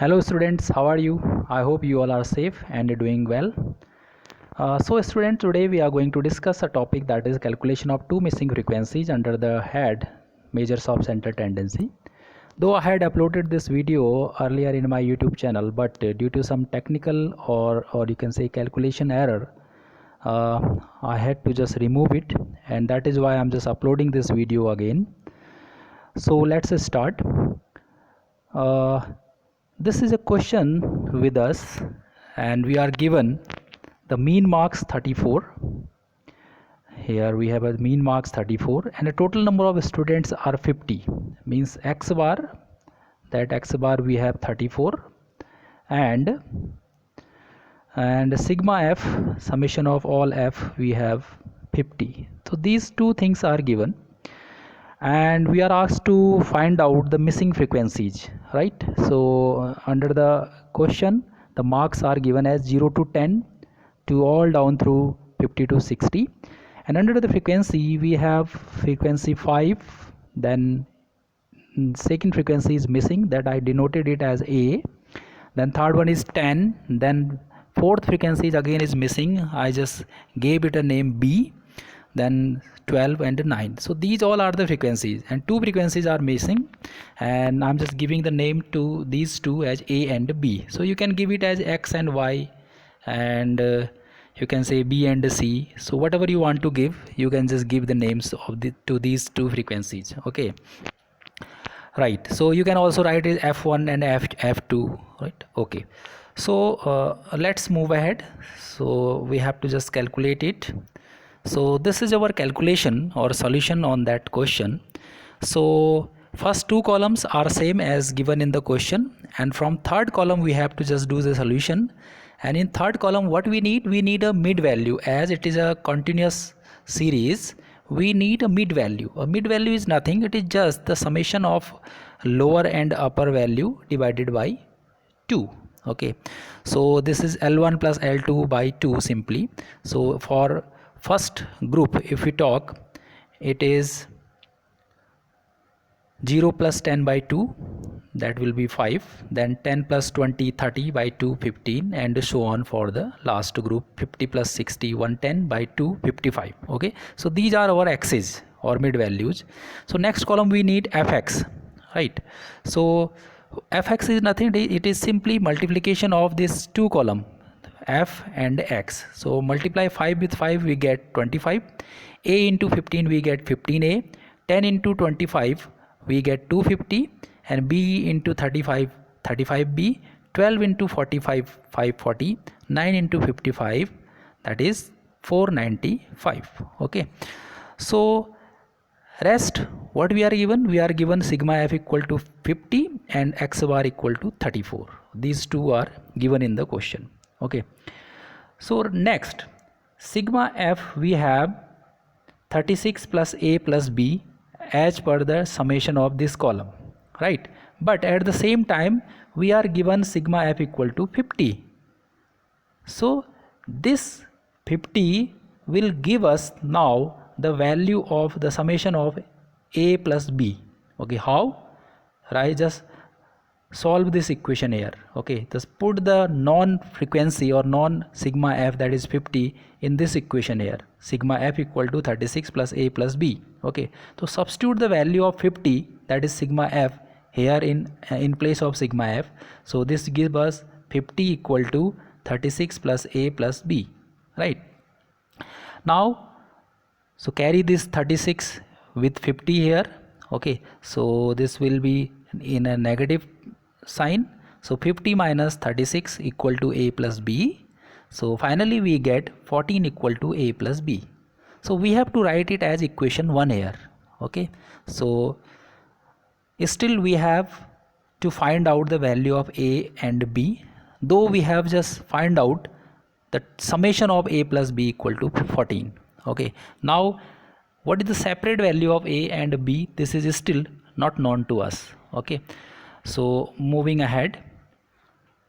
Hello students, how are you? I hope you all are safe and doing well. So students, today we are going to discuss a topic that is calculation of two missing frequencies under the head measures of center tendency. Though I had uploaded this video earlier in my YouTube channel, but due to some technical or you can say calculation error, I had to just remove it, and that is why I'm just uploading this video again. So let's start. This is a question with us, and we are given the mean marks 34. Here we have a mean marks 34 and a total number of students are 50, means x bar, that x bar we have 34, and sigma f, summation of all f, we have 50. So these two things are given, and we are asked to find out the missing frequencies, right? So under the question the marks are given as 0 to 10 to all down through 50 to 60, and under the frequency we have frequency 5, then second frequency is missing, that I denoted it as A, then third one is 10, then fourth frequency again is missing, I just gave it a name B, then 12 and 9. So these all are the frequencies, and two frequencies are missing, and I'm just giving the name to these two as A and B. So you can give it as X and Y, and you can say B and C. So whatever you want to give, you can just give the names of to these two frequencies. Okay, right? So you can also write it F1 and F2, right? Okay, so let's move ahead. So we have to just calculate it. So this is our calculation or solution on that question. So first two columns are same as given in the question, and from third column we have to just do the solution. And in third column what we need a mid value, as it is a continuous series. We need a mid value. A mid value is nothing, it is just the summation of lower and upper value divided by 2. Okay, so this is L1 plus L2 by 2 simply. So for first group if we talk, it is 0 plus 10 by 2, that will be 5, then 10 plus 20 30 by 2 15, and so on for the last group. 50 plus 60 110 by 2 55. Okay, so these are our x's or mid values. So next column we need fx, right? So fx is nothing, it is simply multiplication of this two column f and x. So multiply 5 with 5, we get 25. A into 15, we get 15a. 10 into 25, we get 250, and b into 35 35b. 12 into 45 540. 9 into 55, that is 495. Okay, so rest what we are given, we are given sigma f equal to 50 and x bar equal to 34. These two are given in the question. Okay, so next sigma f we have 36 plus a plus b as per the summation of this column, right? But at the same time we are given sigma f equal to 50. So this 50 will give us now the value of the summation of a plus b. Okay, how? Right, just solve this equation here. Okay, just put the non frequency or non sigma f, that is 50, in this equation here. Sigma f equal to 36 plus a plus b. Okay, so substitute the value of 50, that is sigma f, here in place of sigma f. So this gives us 50 equal to 36 plus a plus b, right? Now so carry this 36 with 50 here. Okay, so this will be in a negative sign. So 50 minus 36 equal to a plus b. So finally we get 14 equal to a plus b. So we have to write it as equation 1 here. Okay, so still we have to find out the value of a and b, though we have just find out the summation of a plus b equal to 14. Okay, now what is the separate value of a and b? This is still not known to us. Okay, so moving ahead,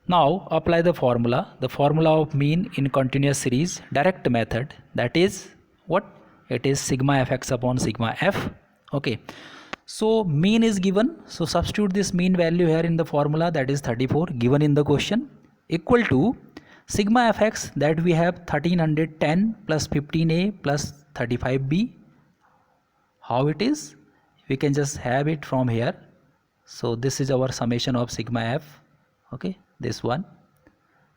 now apply the formula of mean in continuous series direct method, that is what? It is sigma fx upon sigma f. Okay, So mean is given, so substitute this mean value here in the formula, that is 34 given in the question, equal to sigma fx, that we have 1310 plus 15a plus 35b. How it is? We can just have it from here. So this is our summation of sigma f, okay, this one,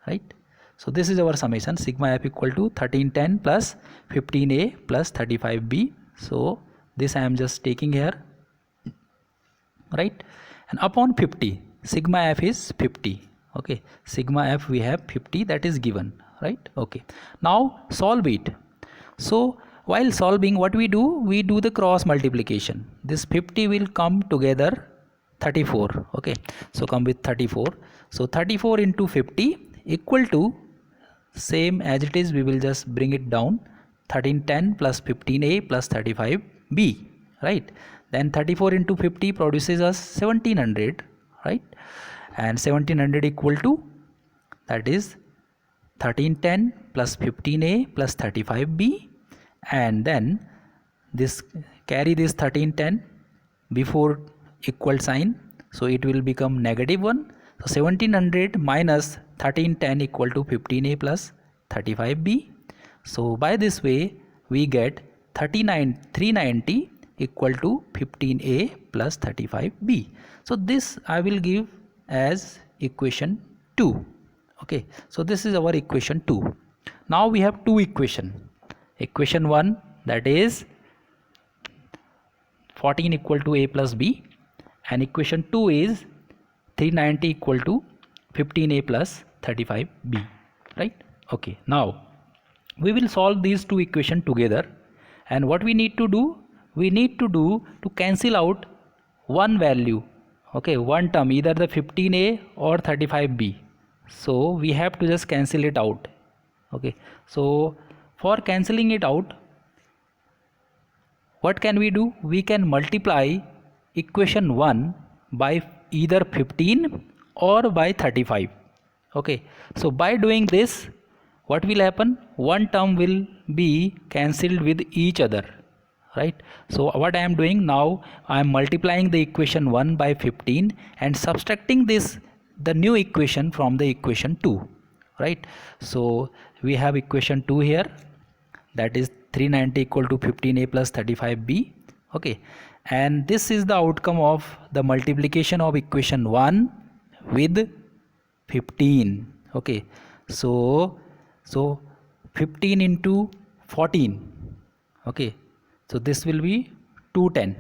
right? So this is our summation, sigma f equal to 1310 plus 15a plus 35b. So this I am just taking here, right? And upon 50, sigma f is 50, okay, sigma f we have 50, that is given, right? Okay, now solve it. So while solving, what we do the cross multiplication. This 50 will come together 34, okay, so come with 34. So 34 into 50 equal to, same as it is, we will just bring it down, 1310 plus 15a plus 35b, right? Then 34 into 50 produces us 1700, right? And 1700 equal to, that is 1310 plus 15a plus 35b, and then this, carry this 1310 before equal sign, so it will become -1. So 1700 minus 1310 equal to 15a plus 35b. So by this way we get 390 equal to 15a plus 35b. So this I will give as equation 2. Okay, so this is our equation 2. Now we have two equation. Equation 1, that is 14 equal to a plus b, and equation 2 is 390 equal to 15a plus 35b, right? Okay, now we will solve these two equations together, and what we need to do, to cancel out one value, okay, one term, either the 15a or 35b. So we have to just cancel it out, okay. So for cancelling it out, what can we do? We can multiply equation 1 by either 15 or by 35, okay. So by doing this, what will happen? One term will be cancelled with each other, right? So what I am doing now, I am multiplying the equation 1 by 15 and subtracting this, the new equation, from the equation 2, right? So we have equation 2 here, that is 390 equal to 15a plus 35b, okay. And this is the outcome of the multiplication of equation 1 with 15, okay. So 15 into 14, okay, so this will be 210,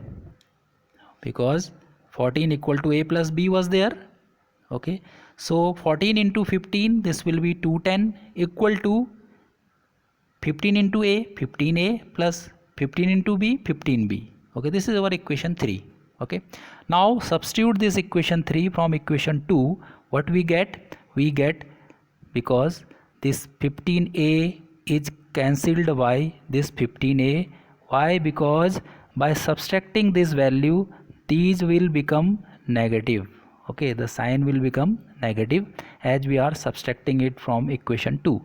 because 14 equal to a plus b was there, okay. So 14 into 15, this will be 210 equal to 15 into a, 15a plus 15 into b, 15b, okay. This is our equation 3, okay. Now substitute this equation 3 from equation 2. What we get? We get, because this 15a is cancelled by this 15a. Why? Because by subtracting this value, these will become negative, okay. The sign will become negative as we are subtracting it from equation 2.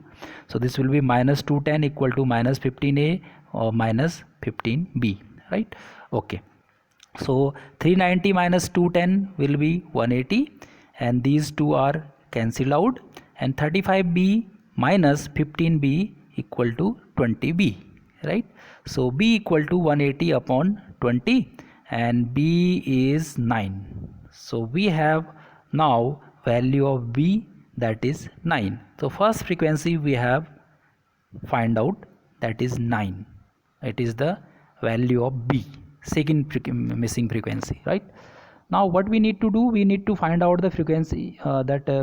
So this will be minus 210 equal to minus 15a or minus 15b, right? Okay, so 390 minus 210 will be 180, and these two are cancelled out, and 35b minus 15b equal to 20b, right? So b equal to 180 upon 20, and b is 9. So we have now value of b, that is 9. So first frequency we have find out, that is 9. It is the value of b, second missing frequency, right? Now what we need to do, we need to find out the frequency,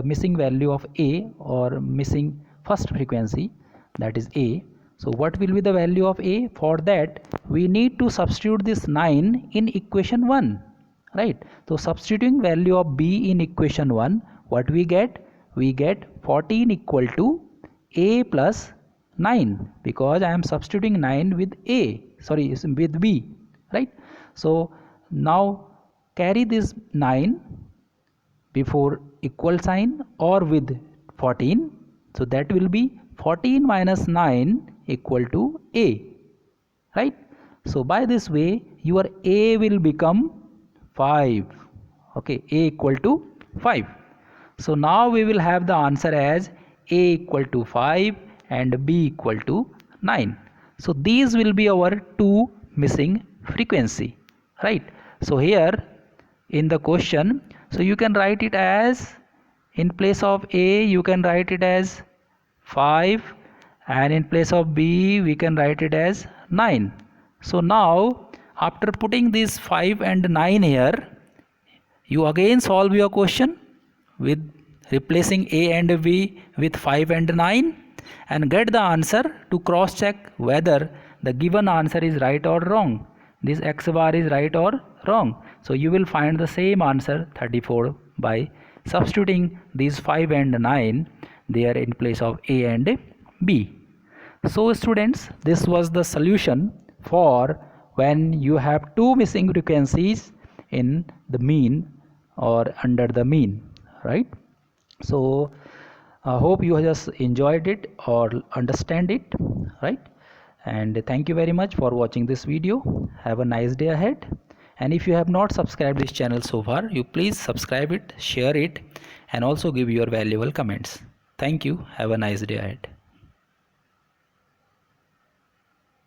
missing value of a, or missing first frequency, that is a. So what will be the value of a? For that we need to substitute this 9 in equation 1, right? So substituting value of b in equation 1, what we get? We get 14 equal to a plus 9, because I am substituting 9 with a, sorry, with b, right? So now carry this 9 before equal sign or with 14, so that will be 14 minus 9 equal to a, right? So by this way your a will become 5. Okay, a equal to 5. So now we will have the answer as a equal to 5 and b equal to 9. So these will be our two missing frequency, right? So here in the question, so you can write it as, in place of a you can write it as 5, and in place of b we can write it as 9. So now after putting these 5 and 9 here, you again solve your question with replacing a and b with 5 and 9 and get the answer to cross check whether the given answer is right or wrong. This x bar is right or wrong. So you will find the same answer 34 by substituting these 5 and 9 there in place of a and b. So students, this was the solution for when you have two missing frequencies in the mean or under the mean, right? So I hope you just enjoyed it or understand it, right? And thank you very much for watching this video. Have a nice day ahead. And if you have not subscribed this channel so far, you please subscribe it, share it, and also give your valuable comments. Thank you. Have a nice day ahead.